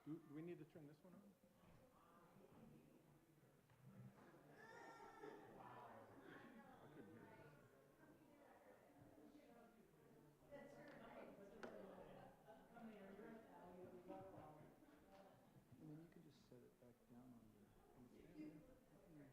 Do we need to turn this one on? I couldn't hear this. And then you can just set it back down on the stand there.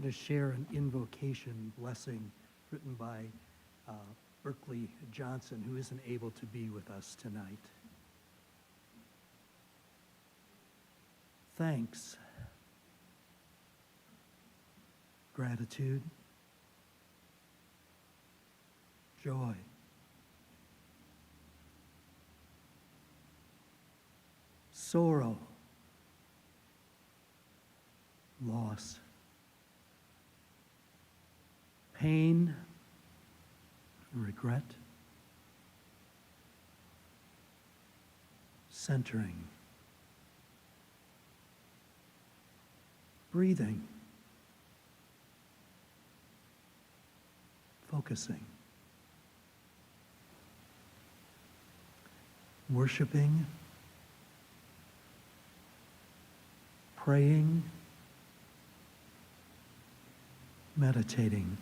going to share an invocation blessing written by Berkeley Johnson, who isn't able to be with us tonight. Thanks, gratitude, joy, sorrow, loss, pain, regret, centering, breathing, focusing, worshiping, praying, meditating,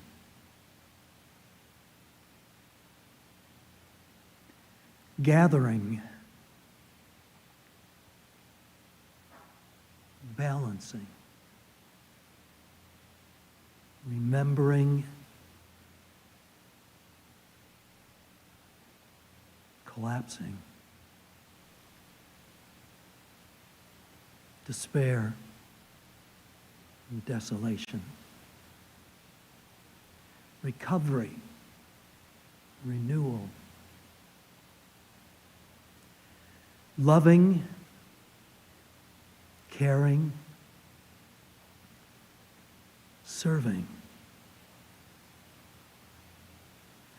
gathering, balancing, remembering, collapsing, despair, and desolation, recovery, renewal, loving, caring, serving,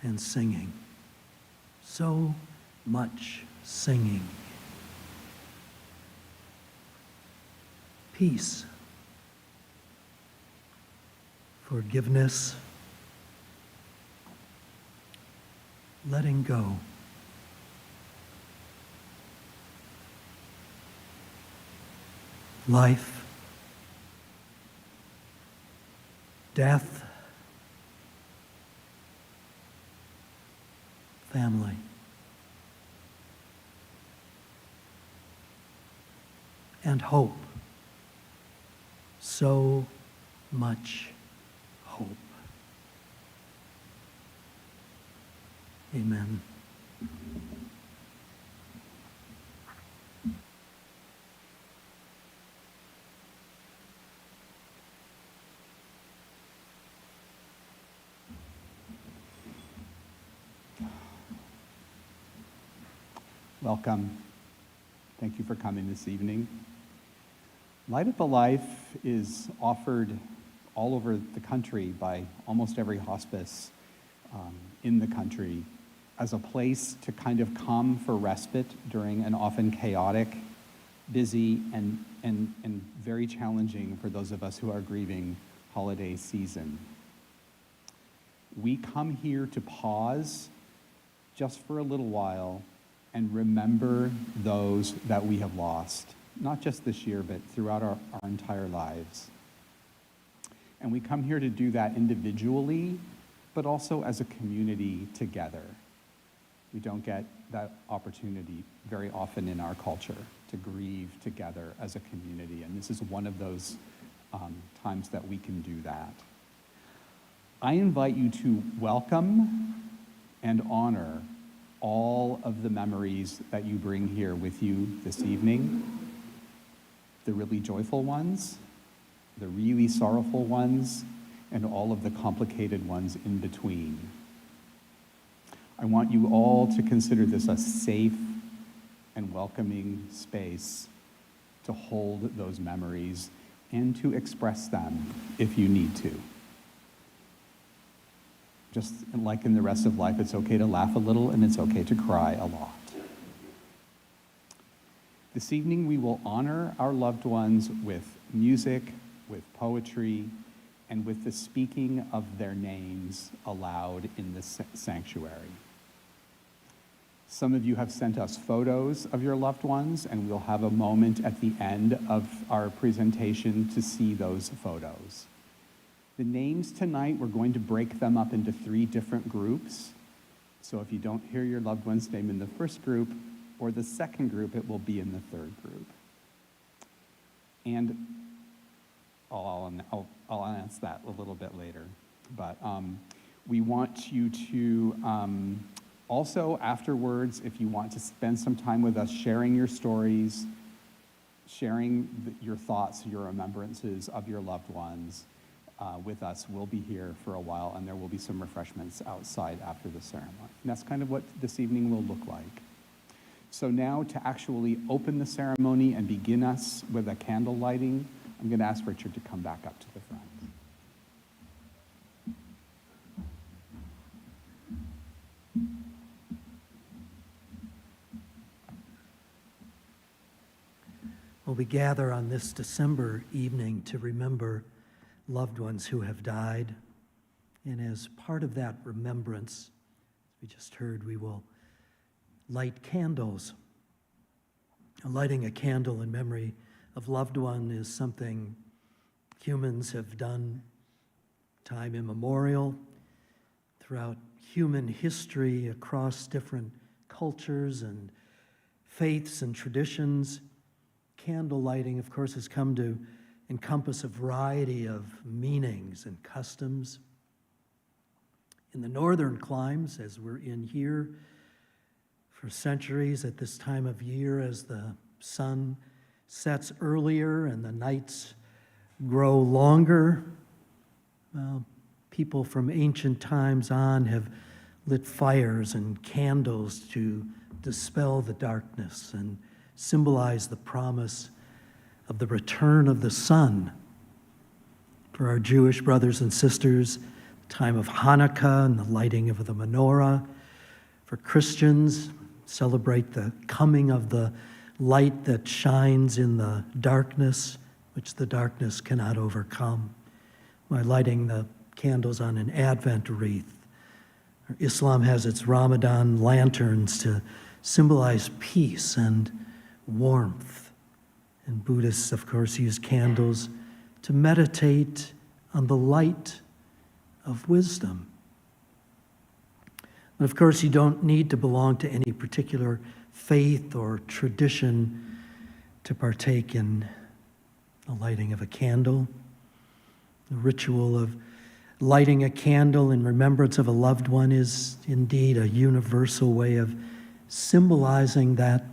and singing. So much singing. Peace, forgiveness, letting go, life, death, family, and hope. So much hope. Amen. Welcome. Thank you for coming this evening. Light at the Life is offered all over the country by almost every hospice in the country as a place to kind of come for respite during an often chaotic, busy, and very challenging for those of us who are grieving holiday season. We come here to pause just for a little while and remember those that we have lost, not just this year, but throughout our entire lives. And we come here to do that individually, but also as a community together. We don't get that opportunity very often in our culture to grieve together as a community, and this is one of those times that we can do that. I invite you to welcome and honor all of the memories that you bring here with you this evening, the really joyful ones, the really sorrowful ones, and all of the complicated ones in between. I want you all to consider this a safe and welcoming space to hold those memories and to express them if you need to. Just like in the rest of life, it's okay to laugh a little and it's okay to cry a lot. This evening, we will honor our loved ones with music, with poetry, and with the speaking of their names aloud in the sanctuary. Some of you have sent us photos of your loved ones, and we'll have a moment at the end of our presentation to see those photos. The names tonight, we're going to break them up into 3 different groups. So if you don't hear your loved one's name in the first group or the second group, it will be in the third group. And I'll announce that a little bit later. But we want you to also afterwards, if you want to spend some time with us sharing your stories, sharing your thoughts, your remembrances of your loved ones with us, we'll be here for a while, and there will be some refreshments outside after the ceremony. And that's kind of what this evening will look like. So now, to actually open the ceremony and begin us with a candle lighting, I'm going to ask Richard to come back up to the front. Well, we gather on this December evening to remember loved ones who have died. And as part of that remembrance, as we just heard, we will light candles. Lighting a candle in memory of loved one is something humans have done time immemorial throughout human history across different cultures and faiths and traditions. Candle lighting, of course, has come to encompass a variety of meanings and customs. In the northern climes, as we're in here for centuries at this time of year, as the sun sets earlier and the nights grow longer, well, people from ancient times on have lit fires and candles to dispel the darkness and symbolize the promise of the return of the sun. For our Jewish brothers and sisters, the time of Hanukkah and the lighting of the menorah. For Christians, celebrate the coming of the light that shines in the darkness, which the darkness cannot overcome, by lighting the candles on an Advent wreath. Islam has its Ramadan lanterns to symbolize peace and warmth. And Buddhists, of course, use candles to meditate on the light of wisdom. But of course, you don't need to belong to any particular faith or tradition to partake in the lighting of a candle. The ritual of lighting a candle in remembrance of a loved one is indeed a universal way of symbolizing that,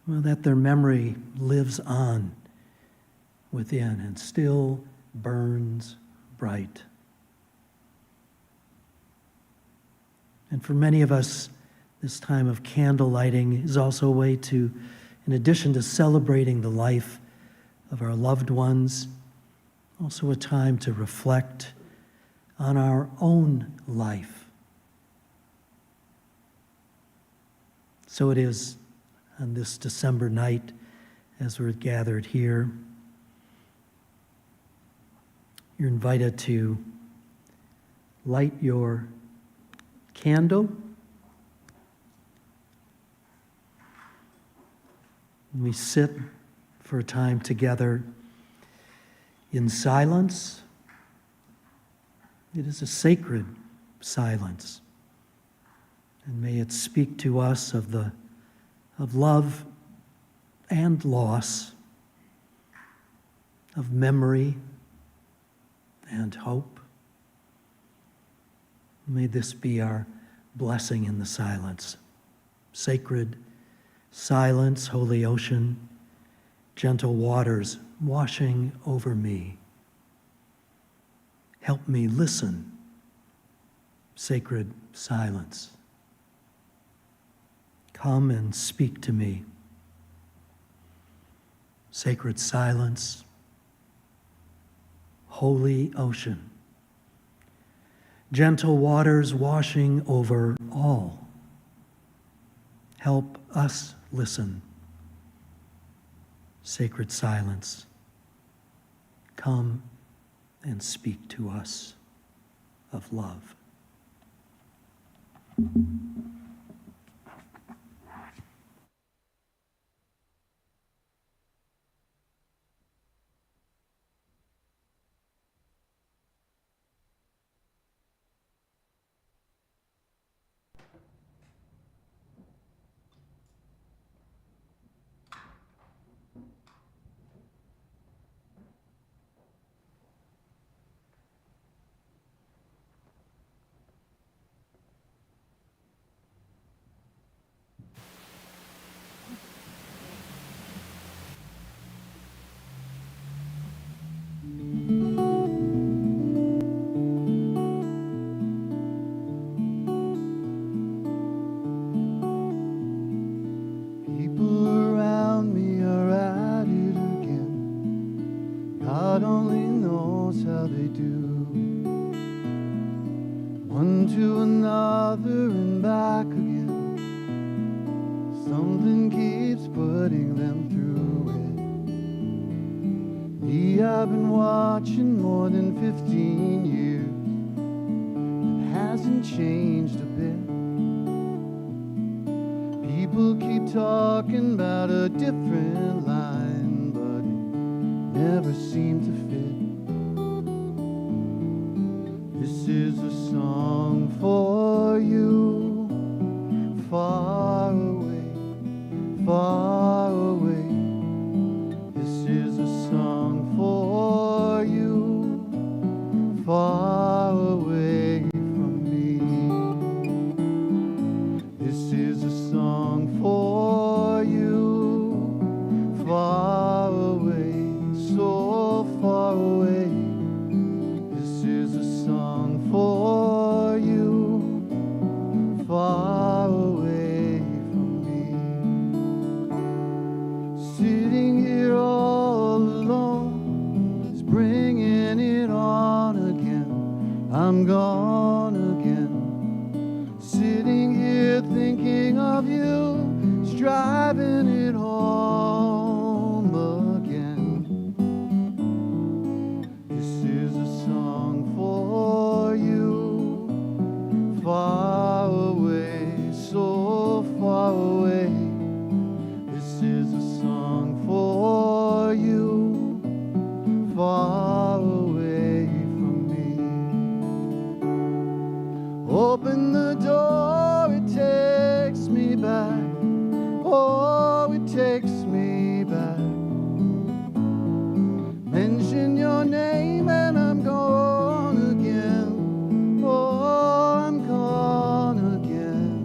well, that their memory lives on within and still burns bright. And for many of us, this time of candle lighting is also a way to, in addition to celebrating the life of our loved ones, also a time to reflect on our own life. So it is on this December night, as we're gathered here, you're invited to light your candle. And we sit for a time together in silence. It is a sacred silence. And may it speak to us of love and loss, of memory and hope. May this be our blessing in the silence. Sacred silence, holy ocean, gentle waters washing over me. Help me listen. Sacred silence. Come and speak to me. Sacred silence. Holy ocean. Gentle waters washing over all. Help us listen. Sacred silence. Come and speak to us of love. do. One to another and back again. Something keeps putting them through it. Me, I've been watching more than 15 years. It hasn't changed a bit. People keep talking about a different line, but it never seemed to fit. This is a song for you, far away, far away. This is a song for you, far away from me. This is a song for you, far away, so far away. This is a song for you, far away from me. Sitting here all alone is bringing it on again. I'm gone again. Sitting here thinking of you, is driving it home again. This is a song for you, far away, so far away. This is a song for you, far away from me. Open the door, it takes me back. Oh, it takes me back. Mention your name and I'm gone again. Oh, I'm gone again.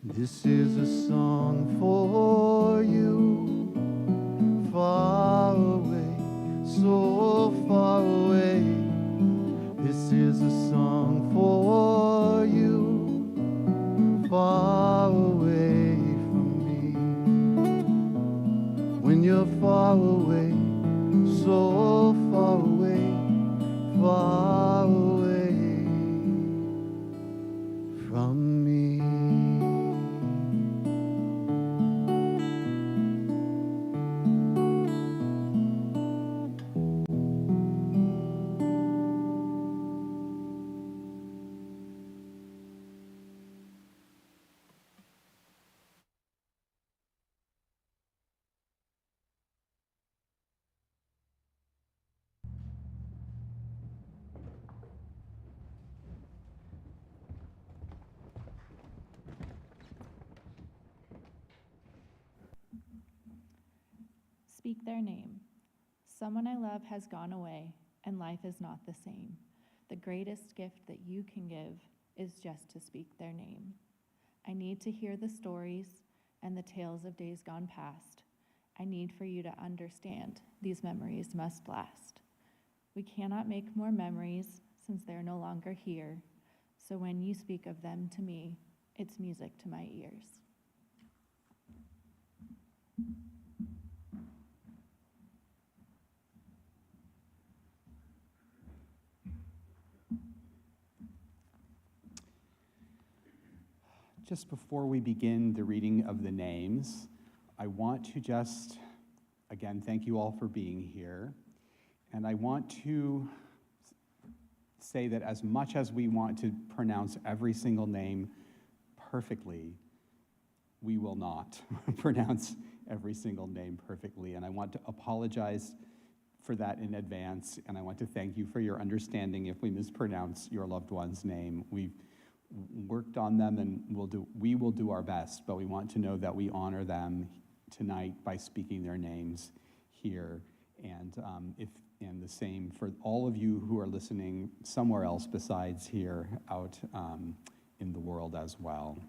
This is a song for you, far away, so far away. This is a song for you, far away from me. When you're far away, so far away, far away from me. Speak their name. Someone I love has gone away, and life is not the same. The greatest gift that you can give is just to speak their name. I need to hear the stories and the tales of days gone past. I need for you to understand these memories must last. We cannot make more memories since they're no longer here. So when you speak of them to me, it's music to my ears. Just before we begin the reading of the names, I want to just, again, thank you all for being here. And I want to say that as much as we want to pronounce every single name perfectly, we will not pronounce every single name perfectly. And I want to apologize for that in advance. And I want to thank you for your understanding if we mispronounce your loved one's name. We've worked on them and we will do our best, but we want to know that we honor them tonight by speaking their names here. And the same for all of you who are listening somewhere else besides here out in the world as well.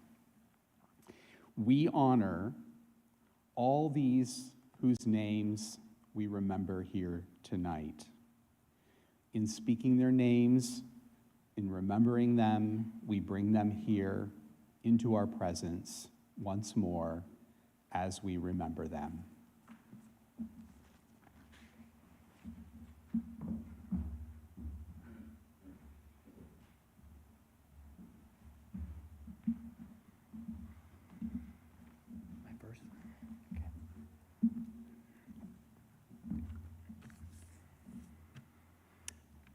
We honor all these whose names we remember here tonight. In speaking their names, in remembering them, we bring them here into our presence once more as we remember them.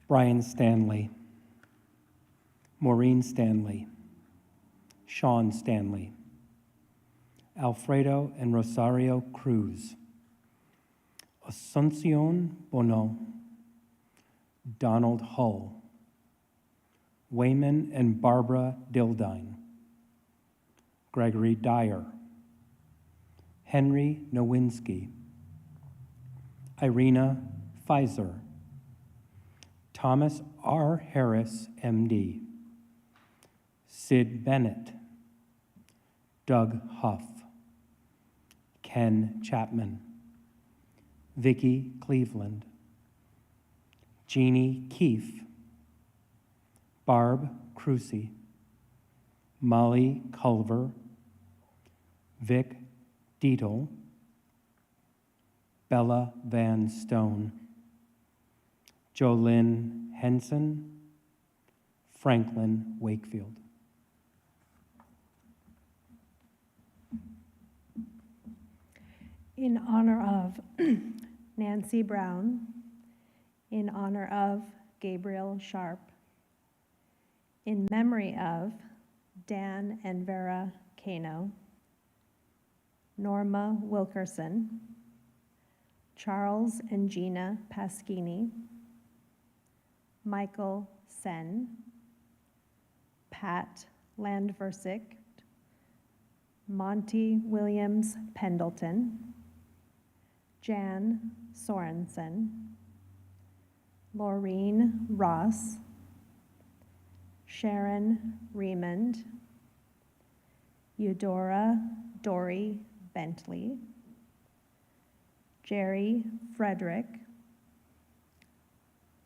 Brian Stanley, Maureen Stanley, Sean Stanley, Alfredo and Rosario Cruz, Asuncion Bono, Donald Hull, Wayman and Barbara Dildine, Gregory Dyer, Henry Nowinski, Irina Pfizer, Thomas R. Harris, MD, Sid Bennett, Doug Huff, Ken Chapman, Vicki Cleveland, Jeannie Keefe, Barb Crucy, Molly Culver, Vic Dietel, Bella Van Stone, Jolynn Henson, Franklin Wakefield. In honor of Nancy Brown, in honor of Gabriel Sharp, in memory of Dan and Vera Cano, Norma Wilkerson, Charles and Gina Paschini, Michael Sen, Pat Landversick, Monty Williams Pendleton, Jan Sorensen, Laureen Ross, Sharon Remond, Eudora Dory Bentley, Jerry Frederick,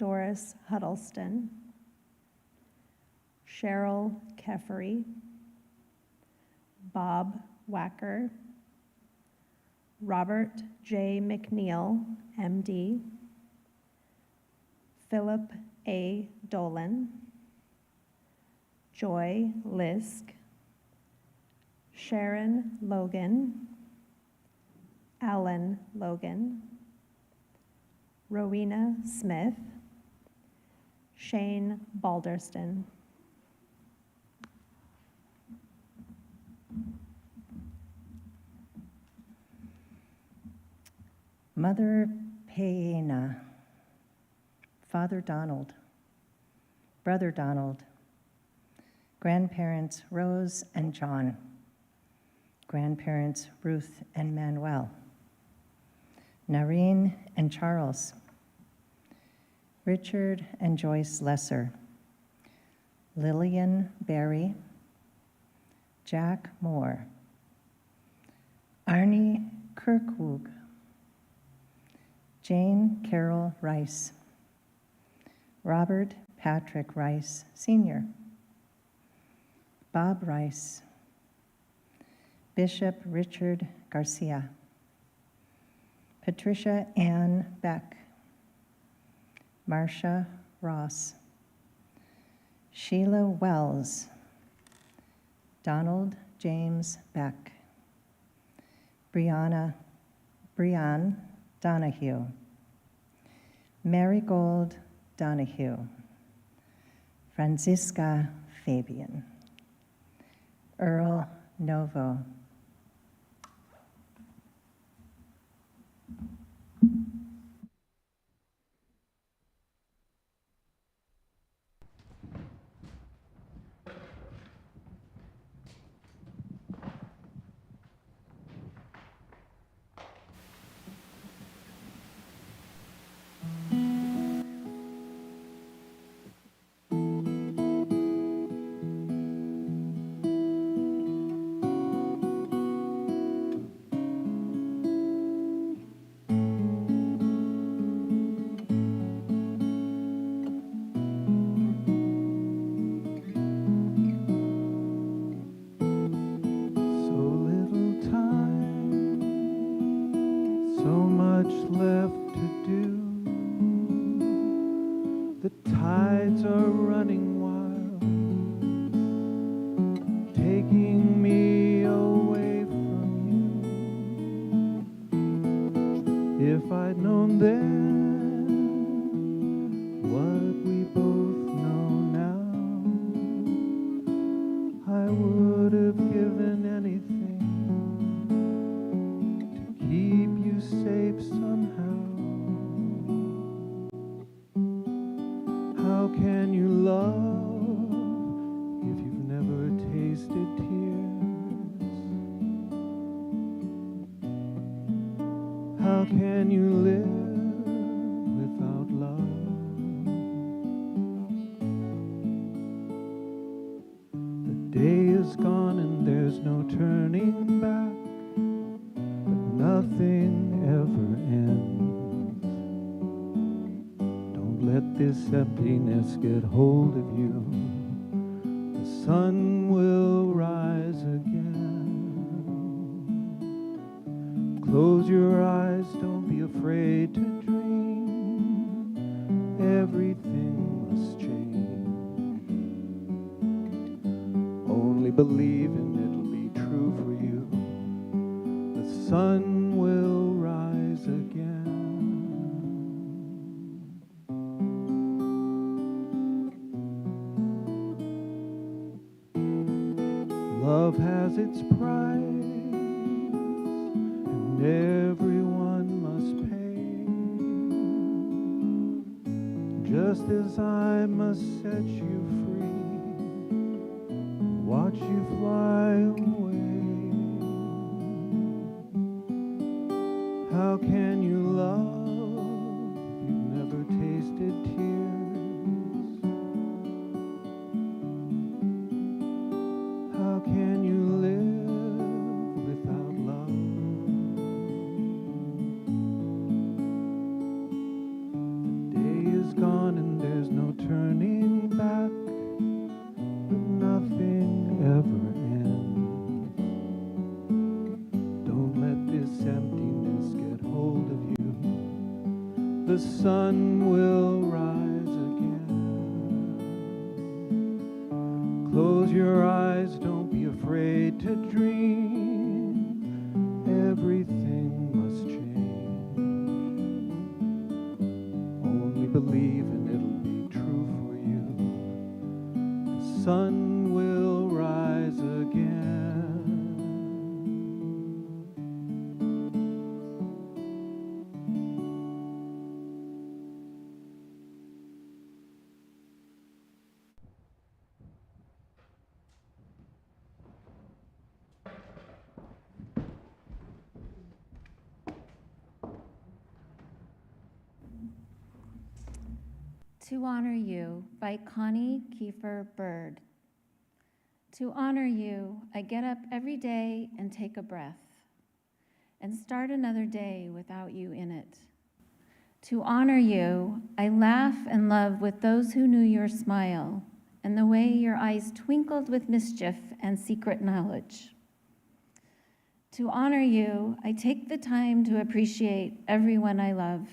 Doris Huddleston, Cheryl Keffery, Bob Wacker, Robert J. McNeil, MD, Philip A. Dolan, Joy Lisk, Sharon Logan, Alan Logan, Rowena Smith, Shane Balderston. Mother Paena, Father Donald, Brother Donald, grandparents Rose and John, grandparents Ruth and Manuel, Nareen and Charles, Richard and Joyce Lesser, Lillian Berry, Jack Moore, Arnie Kirkwoog, Jane Carol Rice, Robert Patrick Rice, Sr., Bob Rice, Bishop Richard Garcia, Patricia Ann Beck, Marcia Ross, Sheila Wells, Donald James Beck, Brian Donahue, Marigold Donahue, Francisca Fabian, Earl Novo, left to do. The tides are running wild, taking me away from you. If I'd known then what we life somehow. How can you love if you've never tasted tears? How can you live without love? The day is gone and there's no turning back, but nothing ever ends. Don't let this emptiness get hold of you. The sun will rise again. Close your eyes, don't be afraid to dream. Everything must change. Only believe and it'll be true for you. The sun will rise again. Love has its price, and everyone must pay. Just as I must set you free, watch you fly away. How can you love if you've never tasted tears? How can you live without love? The day is gone and there's no turning back, but nothing ever ends. Don't let this emptiness get hold of you. The sun will rise again. Close your eyes, don't be afraid to dream. Everything must change. Only believe and it'll be true for you. The sun will rise again. To Honor You by Connie Kiefer Bird. To honor you, I get up every day and take a breath and start another day without you in it. To honor you, I laugh and love with those who knew your smile and the way your eyes twinkled with mischief and secret knowledge. To honor you, I take the time to appreciate everyone I love.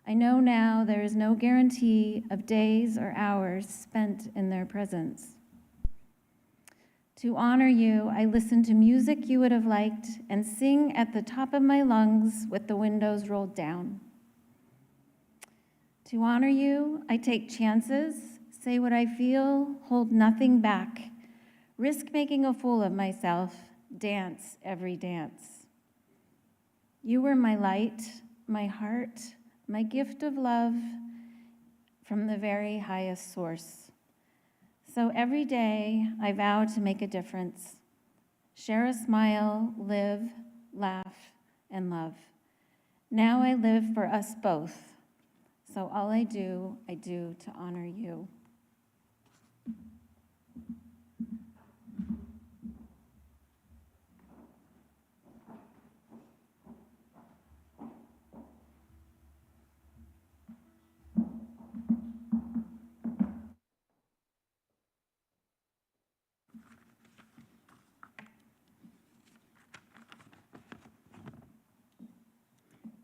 I know now there is no guarantee of days or hours spent in their presence. To honor you, I listen to music you would have liked and sing at the top of my lungs with the windows rolled down. To honor you, I take chances, say what I feel, hold nothing back, risk making a fool of myself, dance every dance. You were my light, my heart, my gift of love from the very highest source. So every day I vow to make a difference, share a smile, live, laugh, and love. Now I live for us both. So all I do to honor you.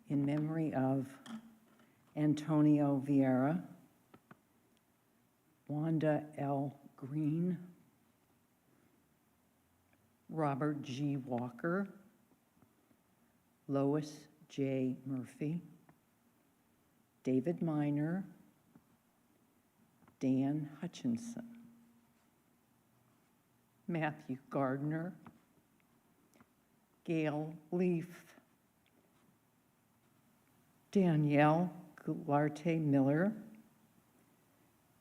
In memory of Antonio Vieira, Wanda L. Green, Robert G. Walker, Lois J. Murphy, David Miner, Dan Hutchinson, Matthew Gardner, Gail Leaf, Danielle Gularte Miller,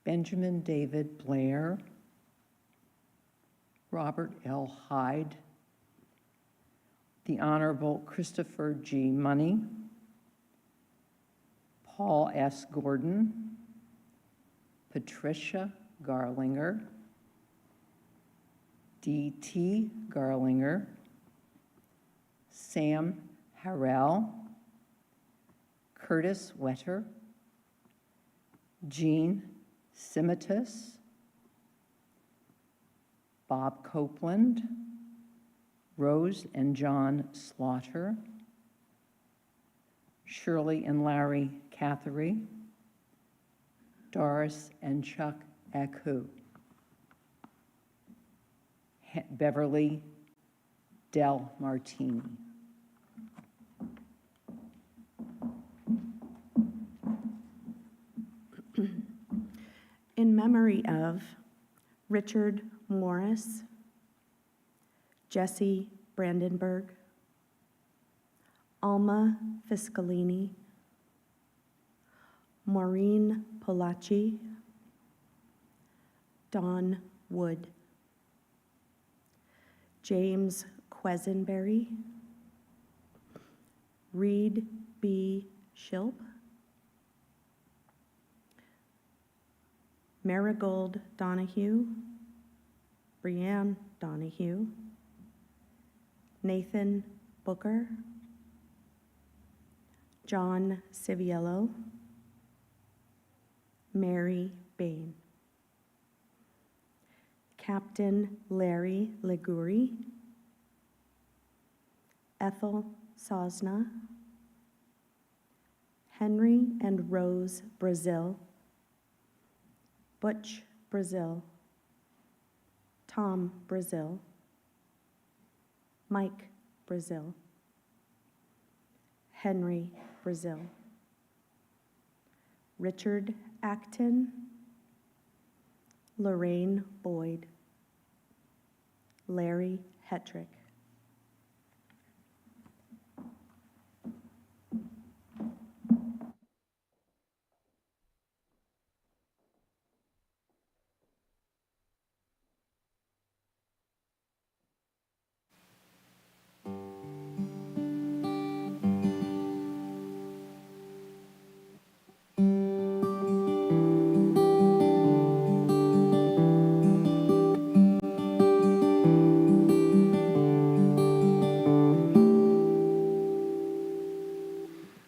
Benjamin David Blair, Robert L. Hyde, the Honorable Christopher G. Money, Paul S. Gordon, Patricia Garlinger, D.T. Garlinger, Sam Harrell, Curtis Wetter, Jean Simitis, Bob Copeland, Rose and John Slaughter, Shirley and Larry Catherine, Doris and Chuck Akhu, Beverly Del Martini. In memory of Richard Morris, Jesse Brandenburg, Alma Fiscalini, Maureen Polacci, Don Wood, James Quesenberry, Reed B. Shilp, Marigold Donahue, Brianne Donahue, Nathan Booker, John Civiello, Mary Bain, Captain Larry Liguri, Ethel Sosna, Henry and Rose Brazil, Butch Brazil, Tom Brazil, Mike Brazil, Henry Brazil, Richard Acton, Lorraine Boyd, Larry Hetrick.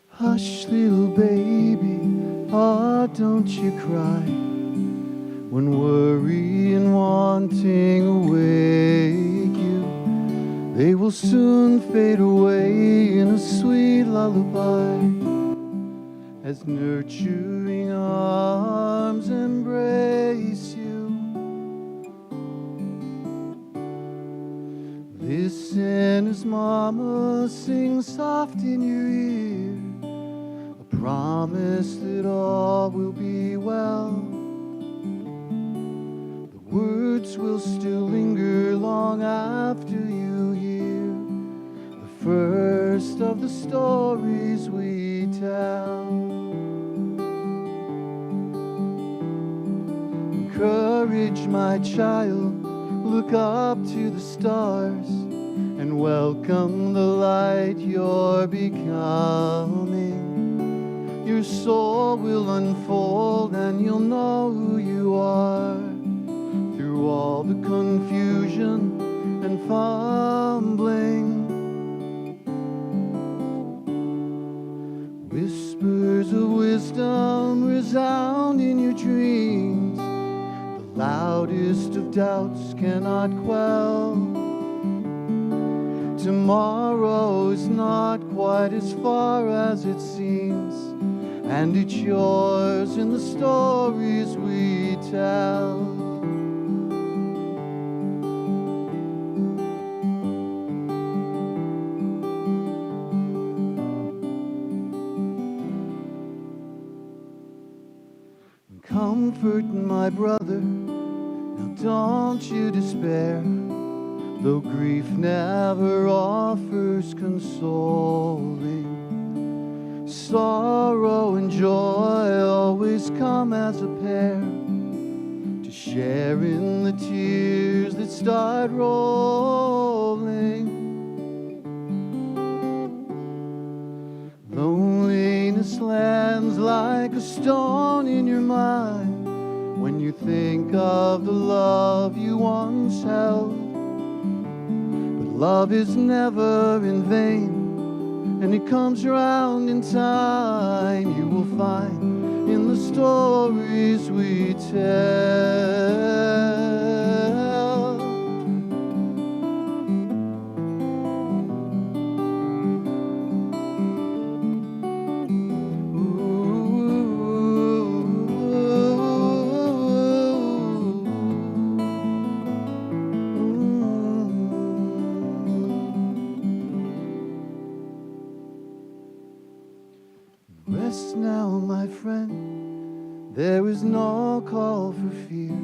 Hush, little baby, ah, don't you cry when worry and wanting awake you. They will soon fade away in a sweet lullaby as nurturing arms embrace you. Listen as Mama sings soft in your ear, promise that all will be well. The words will still linger long after you hear the first of the stories we tell. Courage, my child, look up to the stars and welcome the light you're becoming. Your soul will unfold and you'll know who you are through all the confusion and fumbling. Whispers of wisdom resound in your dreams, the loudest of doubts cannot quell. Tomorrow is not quite as far as it seems, and it's yours in the stories we tell. Comfort, my brother, now don't you despair, though grief never offers consoling. sorrow and joy always come as a pair, to share in the tears that start rolling. Loneliness lands like a stone in your mind when you think of the love you once held. But love is never in vain, and it comes around in time. You will find in the stories we tell. Rest now, my friend, there is no call for fear.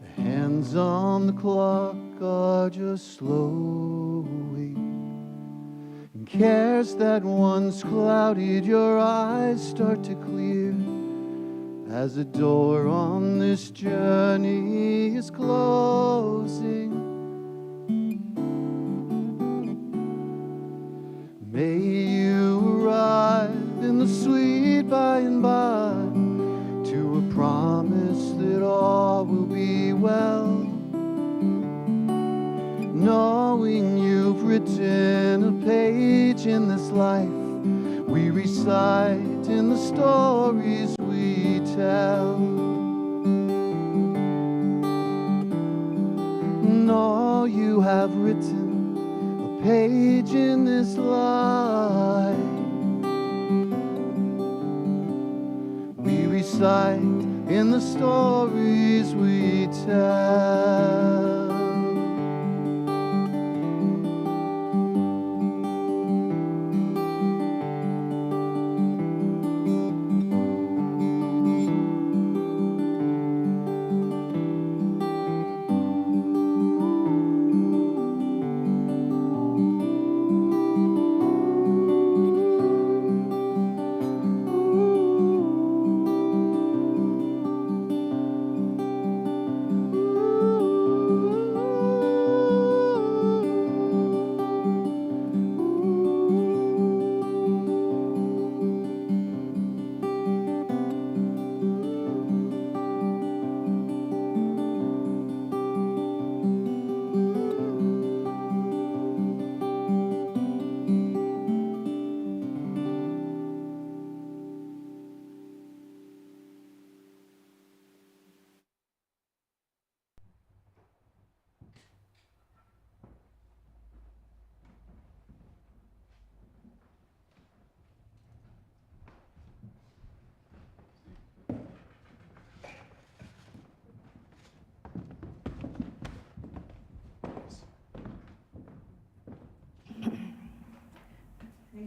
The hands on the clock are just slowing, and cares that once clouded your eyes start to clear as the door on this journey is closing. May you arrive in the sweet by and by, to a promise that all will be well, knowing you've written a page in this life we recite in the stories we tell. Know you have written a page in this life we recite in the stories we tell.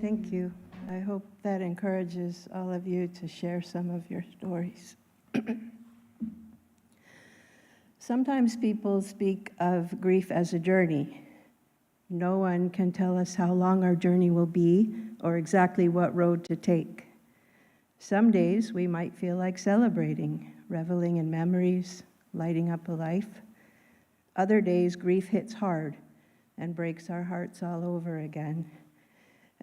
Thank you. I hope that encourages all of you to share some of your stories. Sometimes people speak of grief as a journey. No one can tell us how long our journey will be or exactly what road to take. Some days we might feel like celebrating, reveling in memories, lighting up a life. Other days grief hits hard and breaks our hearts all over again,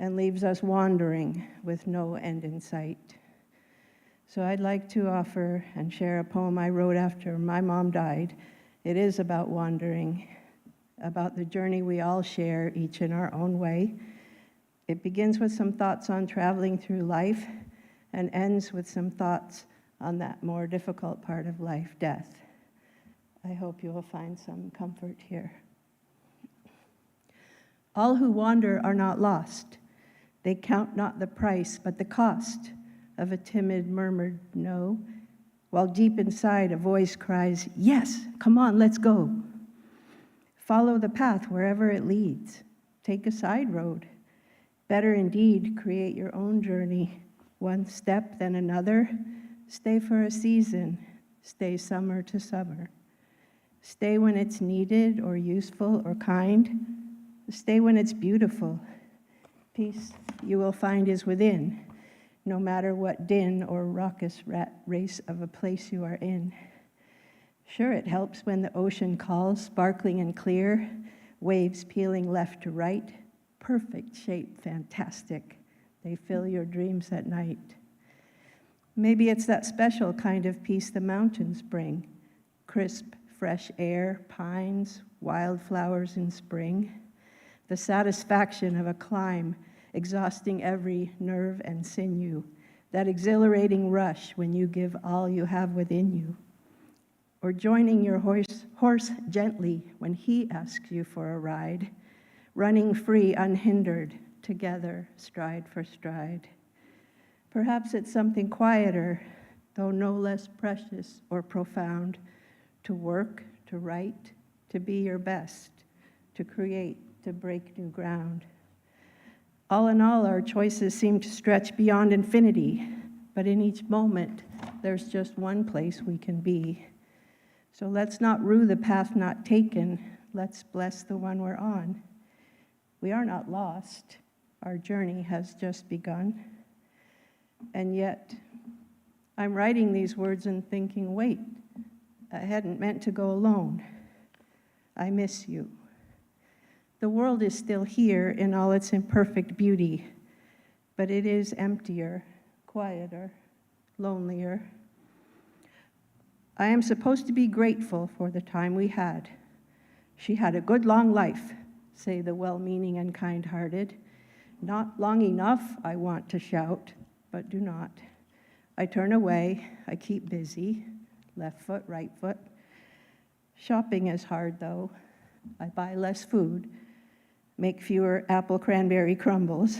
and leaves us wandering with no end in sight. So I'd like to offer and share a poem I wrote after my mom died. It is about wandering, about the journey we all share, each in our own way. It begins with some thoughts on traveling through life and ends with some thoughts on that more difficult part of life, death. I hope you will find some comfort here. All who wander are not lost. They count not the price, but the cost of a timid, murmured no, while deep inside a voice cries, yes, come on, let's go. Follow the path wherever it leads. Take a side road. Better indeed, create your own journey, one step then another. Stay for a season. Stay summer to summer. Stay when it's needed or useful or kind. Stay when it's beautiful. Peace you will find is within, no matter what din or raucous rat race of a place you are in. Sure, it helps when the ocean calls, sparkling and clear, waves peeling left to right, perfect shape, fantastic. They fill your dreams at night. Maybe it's that special kind of peace the mountains bring, crisp, fresh air, pines, wildflowers in spring, the satisfaction of a climb, exhausting every nerve and sinew, that exhilarating rush when you give all you have within you, or joining your horse gently when he asks you for a ride, running free, unhindered, together, stride for stride. Perhaps it's something quieter, though no less precious or profound, to work, to write, to be your best, to create, to break new ground. All in all, our choices seem to stretch beyond infinity, but in each moment, there's just one place we can be. So let's not rue the path not taken. Let's bless the one we're on. We are not lost. Our journey has just begun. And yet, I'm writing these words and thinking, wait, I hadn't meant to go alone. I miss you. The world is still here in all its imperfect beauty, but it is emptier, quieter, lonelier. I am supposed to be grateful for the time we had. She had a good long life, say the well-meaning and kind-hearted. Not long enough, I want to shout, but do not. I turn away, I keep busy, left foot, right foot. Shopping is hard, though. I buy less food, make fewer apple cranberry crumbles.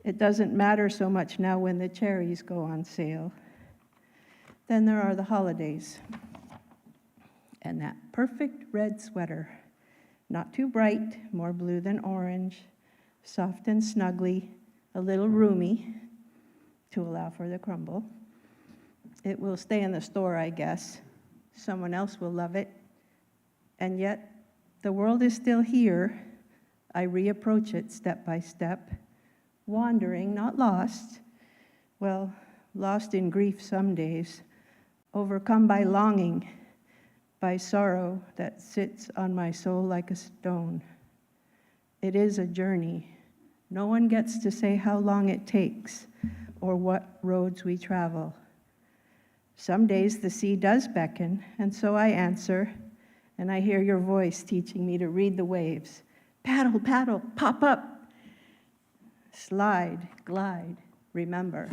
It doesn't matter so much now when the cherries go on sale. Then there are the holidays. And that perfect red sweater, not too bright, more blue than orange, soft and snuggly, a little roomy to allow for the crumble. It will stay in the store, I guess. Someone else will love it. And yet, the world is still here. I reapproach it step by step, wandering, not lost. Well, lost in grief some days, overcome by longing, by sorrow that sits on my soul like a stone. It is a journey. No one gets to say how long it takes or what roads we travel. Some days the sea does beckon, and so I answer, and I hear your voice teaching me to read the waves. Paddle, paddle, pop up. Slide, glide, remember.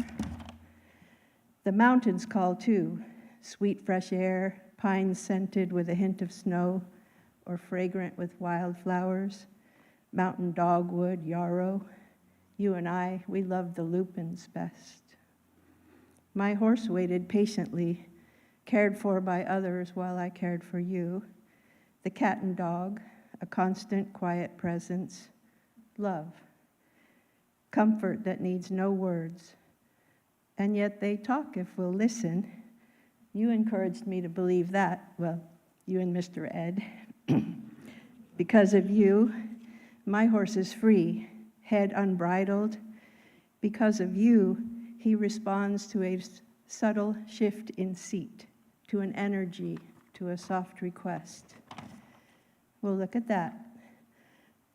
The mountains call too, sweet fresh air, pines scented with a hint of snow, or fragrant with wildflowers, mountain dogwood, yarrow. You and I, we love the lupins best. My horse waited patiently, cared for by others while I cared for you. The cat and dog, a constant, quiet presence. Love. Comfort that needs no words. And yet they talk if we'll listen. You encouraged me to believe that, well, you and Mr. Ed. Because of you, my horse is free, head unbridled. Because of you, he responds to a subtle shift in seat, to an energy, to a soft request. Well, look at that.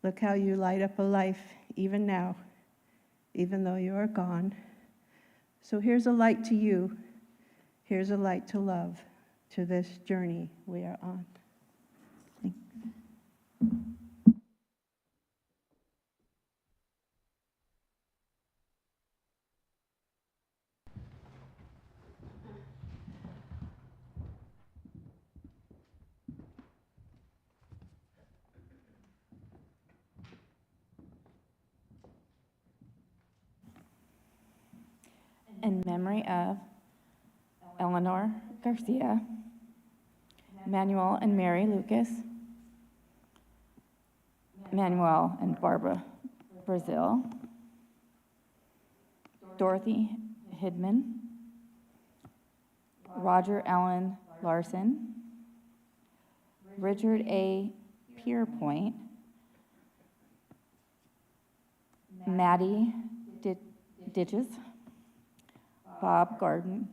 Look how you light up a life even now, even though you are gone. So here's a light to you. Here's a light to love, to this journey we are on. Thanks. In memory of Eleanor Garcia, Manuel and Mary Lucas, Manuel and Barbara Brazil, Dorothy Hidman, Roger Allen Larson, Richard A. Pierpoint, Maddie Ditches, Bob Garden,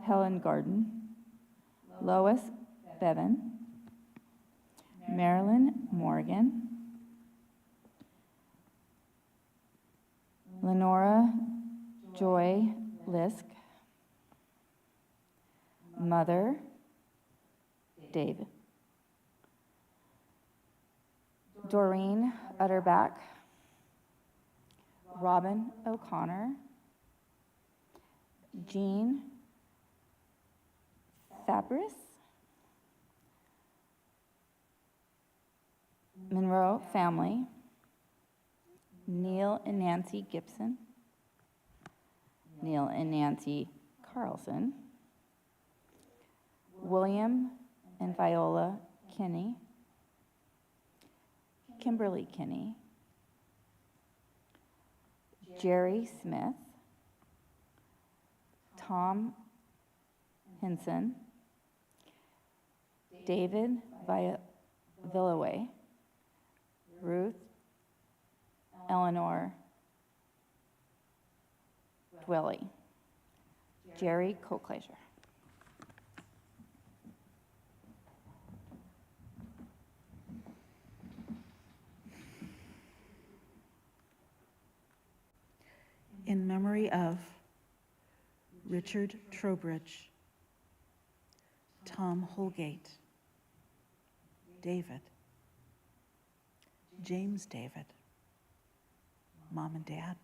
Helen Garden, Lois Bevan, Marilyn Morgan, Lenora Joy Lisk, Mother David, Doreen Utterback, Robin O'Connor, Jean Fabris, Monroe family, Neil and Nancy Gibson, Neil and Nancy Carlson, William and Viola Kinney, Kimberly Kinney, Jerry Smith, Tom Hinson, David Villaway, Ruth Eleanor Dwelly, Jerry Kochleischer. In memory of Richard Trowbridge, Tom Holgate, David, James David, Mom and Dad,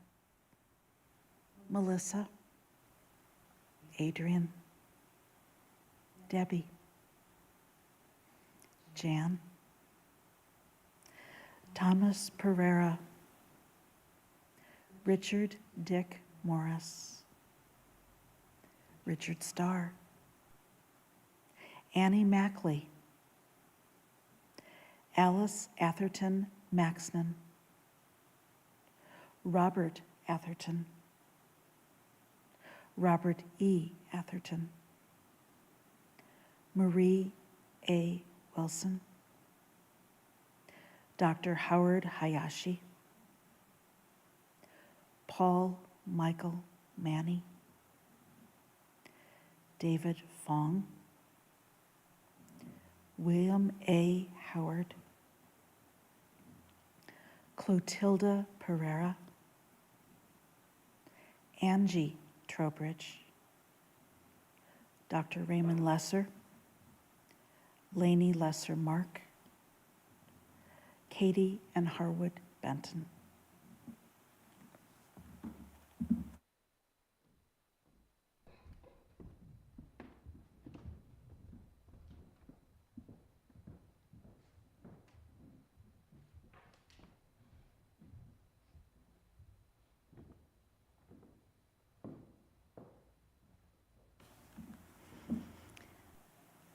Melissa, Adrian, Debbie, Jan, Thomas Pereira, Richard Dick Morris, Richard Starr, Annie Mackley, Alice Atherton Maxnon, Robert Atherton, Robert E. Atherton, Marie A. Wilson, Dr. Howard Hayashi, Paul Michael Manny, David Fong, William A. Howard, Clotilda Pereira, Angie Trowbridge, Dr. Raymond Lesser, Lainey Lesser Mark, Katie and Harwood Benton.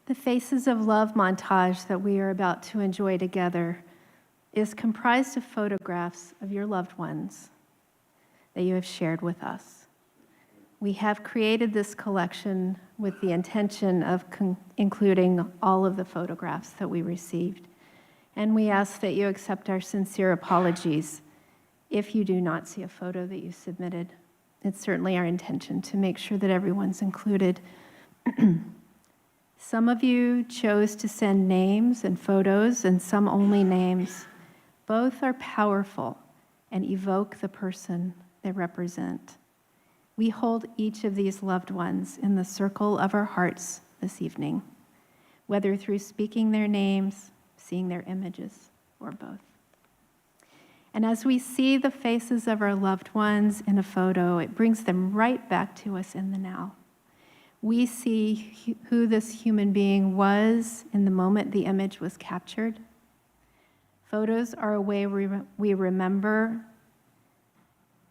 The Faces of Love montage that we are about to enjoy together is comprised of photographs of your loved ones that you have shared with us. We have created this collection with the intention of including all of the photographs that we received, and we ask that you accept our sincere apologies if you do not see a photo that you submitted. It's certainly our intention to make sure that everyone's included. Some of you chose to send names and photos, and some only names. Both are powerful and evoke the person they represent. We hold each of these loved ones in the circle of our hearts this evening, whether through speaking their names, seeing their images, or both. And as we see the faces of our loved ones in a photo, it brings them right back to us in the now. We see who this human being was in the moment the image was captured. Photos are a way we remember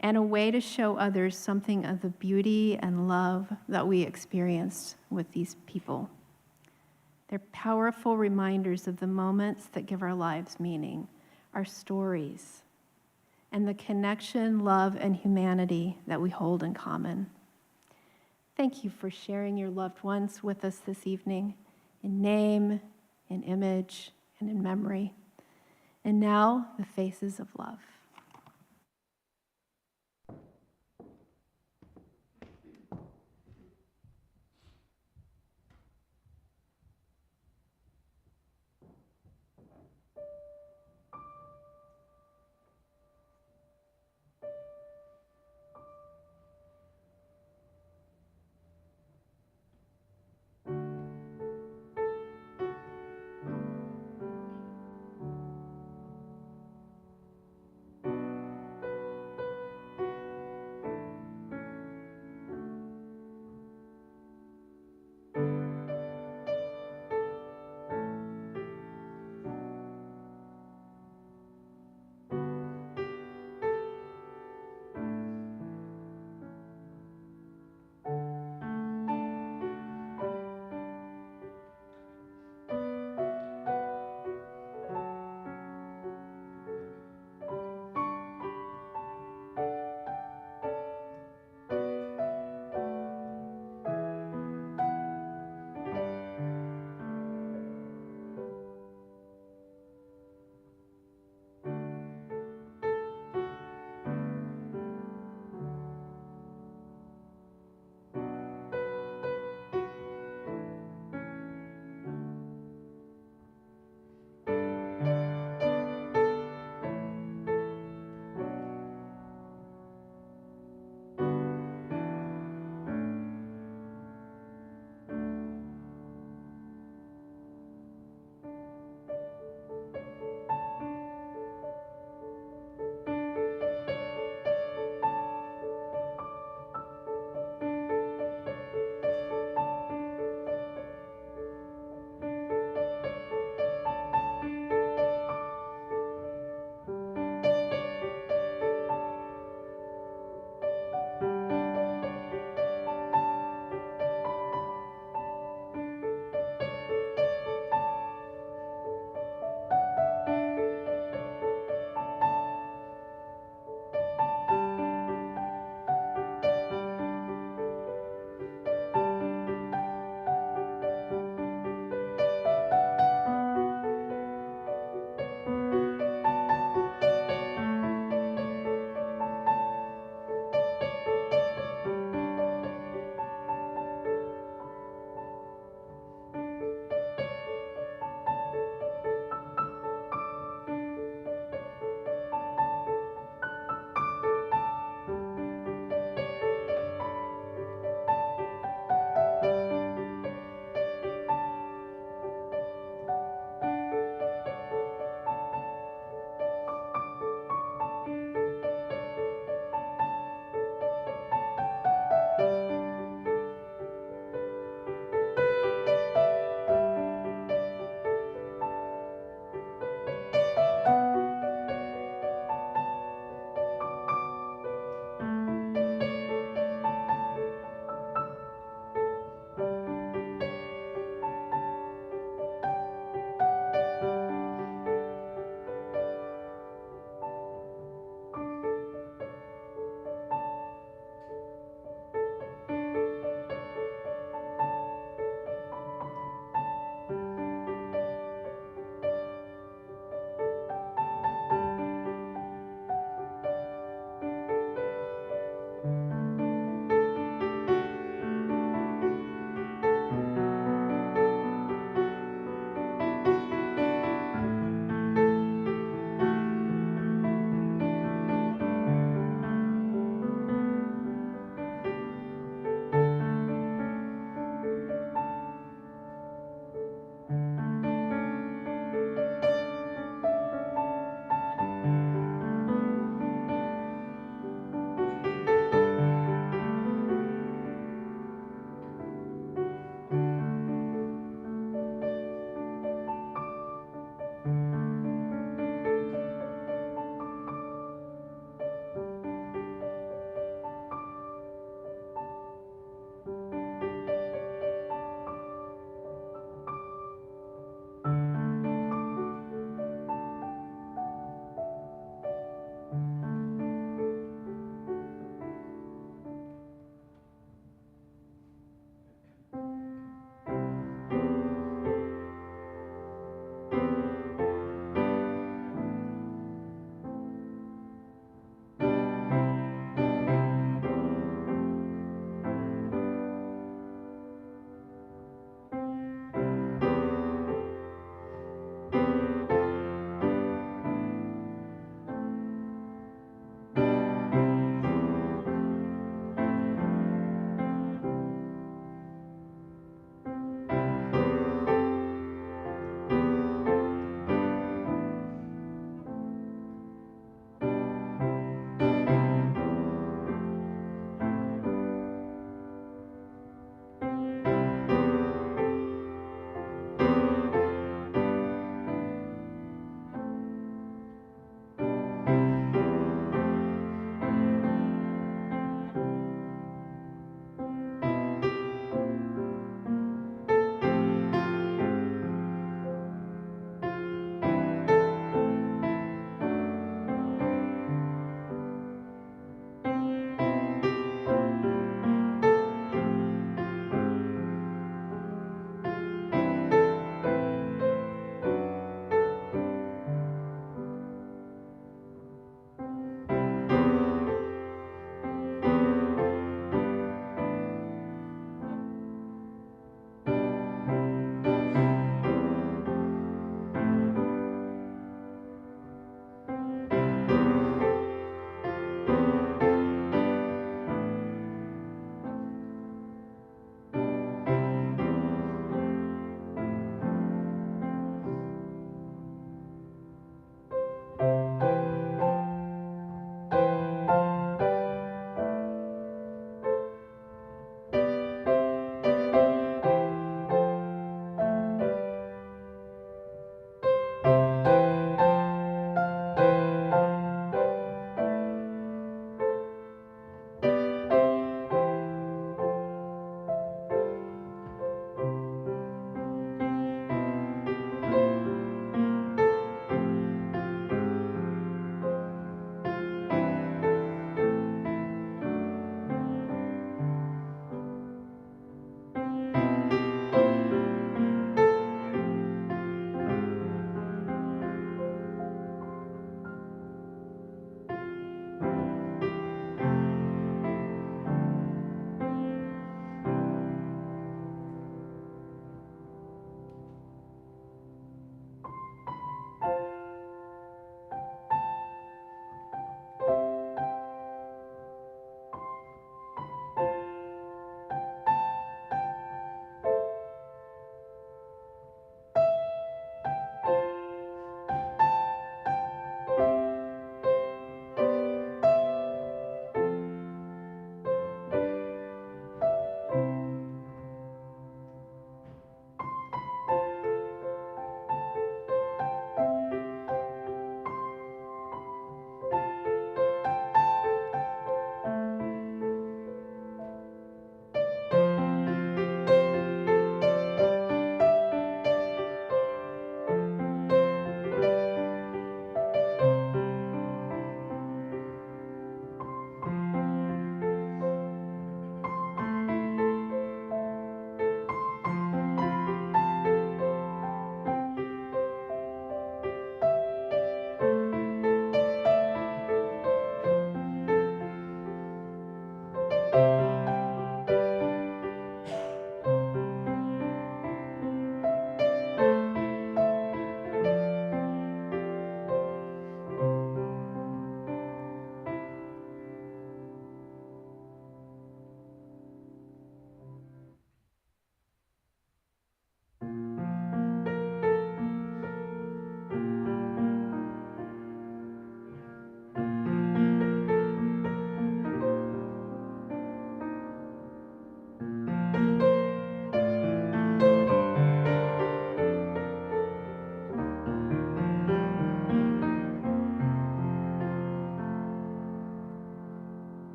and a way to show others something of the beauty and love that we experienced with these people. They're powerful reminders of the moments that give our lives meaning, our stories, and the connection, love, and humanity that we hold in common. Thank you for sharing your loved ones with us this evening in name, in image, and in memory. And now, the faces of love.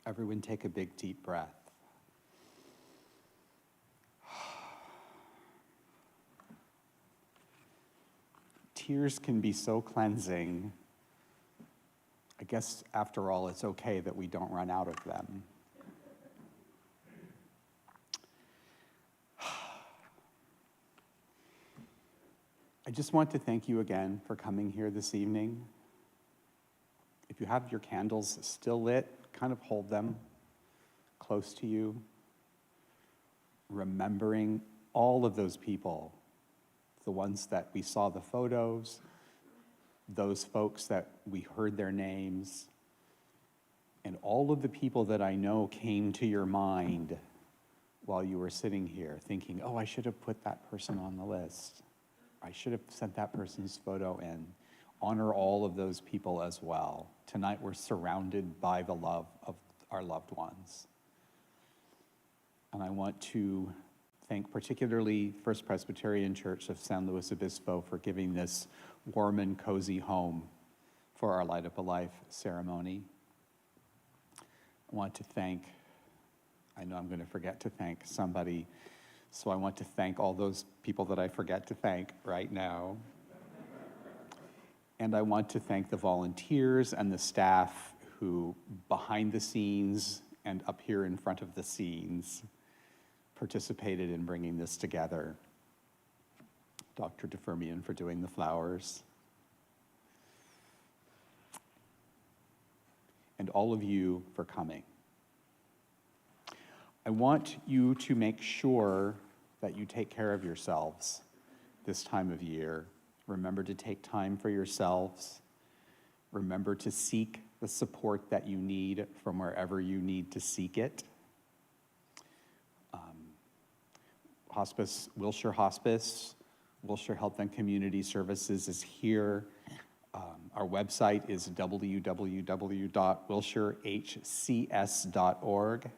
Everyone take a big deep breath. Tears can be so cleansing. I guess after all, it's okay that we don't run out of them. I just want to thank you again for coming here this evening. If you have your candles still lit, kind of hold them close to you, remembering all of those people, the ones that we saw the photos, those folks that we heard their names, and all of the people that I know came to your mind while you were sitting here thinking, oh, I should have put that person on the list. I should have sent that person's photo in. Honor all of those people as well. Tonight we're surrounded by the love of our loved ones. And I want to thank particularly First Presbyterian Church of San Luis Obispo for giving this warm and cozy home for our Light Up a Life ceremony. I want to thank, I know I'm going to forget to thank somebody, so I want to thank all those people that I forget to thank right now. And I want to thank the volunteers and the staff who, behind the scenes and up here in front of the scenes, participated in bringing this together. Dr. DeFermian for doing the flowers. And all of you for coming. I want you to make sure that you take care of yourselves this time of year. Remember to take time for yourselves. Remember to seek the support that you need from wherever you need to seek it. Hospice, Wilshire Hospice, Wilshire Health and Community Services is here. Our website is www.wilshirehcs.org.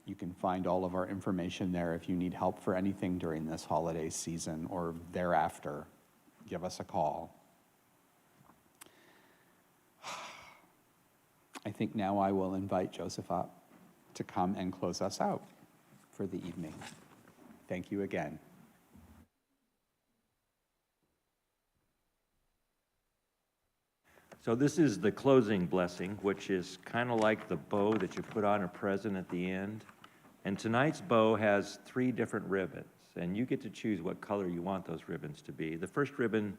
You can find all of our information there if you need help for anything during this holiday season or thereafter. Give us a call. I think now I will invite Joseph up to come and close us out for the evening. Thank you again. So this is the closing blessing, which is kind of like the bow that you put on a present at the end. And tonight's bow has 3 different ribbons, and you get to choose what color you want those ribbons to be. The first ribbon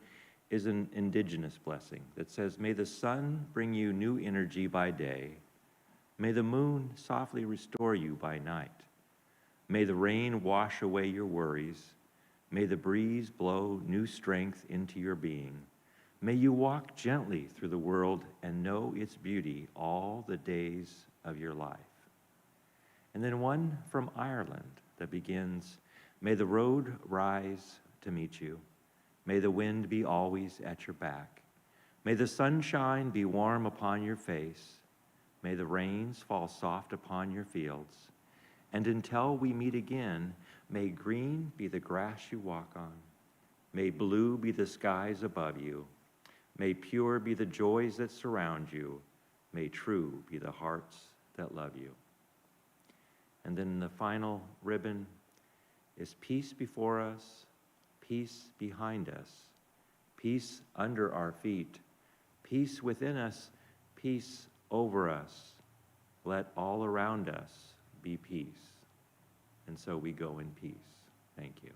is an indigenous blessing that says, may the sun bring you new energy by day. May the moon softly restore you by night. May the rain wash away your worries. May the breeze blow new strength into your being. May you walk gently through the world and know its beauty all the days of your life. And then one from Ireland that begins, may the road rise to meet you. May the wind be always at your back. May the sunshine be warm upon your face. May the rains fall soft upon your fields. And until we meet again, may green be the grass you walk on. May blue be the skies above you. May pure be the joys that surround you. May true be the hearts that love you. And then the final ribbon is peace before us, peace behind us, peace under our feet, peace within us, peace over us. Let all around us be peace. And so we go in peace. Thank you.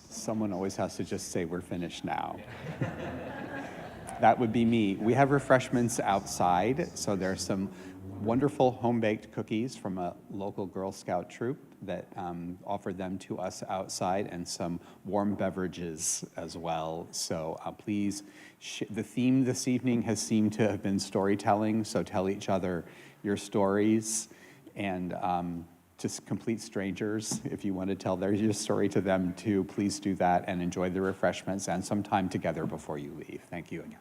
Someone always has to just say, we're finished now. That would be me. We have refreshments outside, so there's some wonderful home-baked cookies from a local Girl Scout troop that offered them to us outside, and some warm beverages as well. So please, the theme this evening has seemed to have been storytelling, so tell each other your stories, and just complete strangers, if you want to tell your story to them too, please do that and enjoy the refreshments and some time together before you leave. Thank you again.